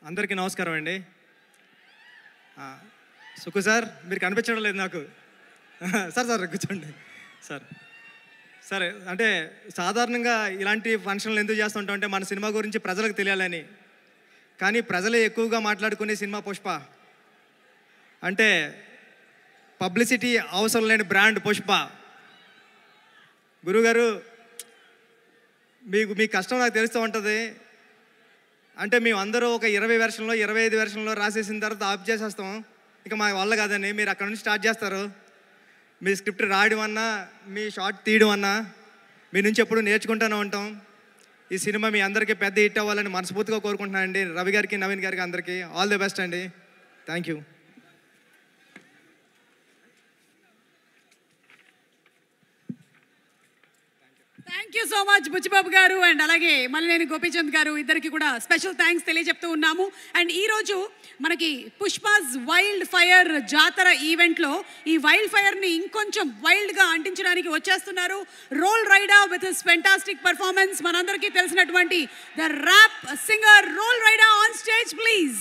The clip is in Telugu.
అందరికీ నమస్కారం అండి. సుకు సార్, మీరు కనిపించడం లేదు నాకు. సార్ కూర్చోండి సార్. సరే, అంటే సాధారణంగా ఇలాంటి ఫంక్షన్లు ఎందుకు చేస్తుంటాం అంటే మన సినిమా గురించి ప్రజలకు తెలియాలని. కానీ ప్రజలే ఎక్కువగా మాట్లాడుకునే సినిమా పుష్ప. అంటే పబ్లిసిటీ అవసరం లేని బ్రాండ్ పుష్ప. గురుగారు, మీ కష్టం నాకు తెలుస్తూ ఉంటుంది. అంటే మేము అందరూ ఒక 20 వెర్షన్లో 25 వెర్షన్లో రాసేసిన తర్వాత ఆఫ్ చేసేస్తాం. ఇక మా వల్ల కాదని మీరు అక్కడ నుంచి స్టార్ట్ చేస్తారు. మీ స్క్రిప్ట్ రాయడం అన్నా, మీ షార్ట్ తీయడం అన్నా మీ నుంచి ఎప్పుడు నేర్చుకుంటూనే ఉంటాం. ఈ సినిమా మీ అందరికీ పెద్ద హిట్ అవ్వాలని మనస్ఫూర్తిగా కోరుకుంటున్నాను అండి. రవి గారికి, నవీన్ గారికి అందరికీ ఆల్ ది బెస్ట్ అండి. Thank you. Thank you so much Buchibabu గారు అండ్ అలాగే మల్లినేని గోపీచంద్ గారు, ఇద్దరికి కూడా స్పెషల్ థ్యాంక్స్ తెలియజెప్తూ ఉన్నాము. అండ్ ఈరోజు మనకి పుష్పాస్ వైల్డ్ ఫైర్ జాతర ఈవెంట్లో ఈ వైల్డ్ ఫైర్ని ఇంకొంచెం వైల్డ్గా అంటించడానికి వచ్చేస్తున్నారు Roll Rida with his fantastic performance. మనందరికీ తెలిసినటువంటి the rap singer Roll Rida on stage please.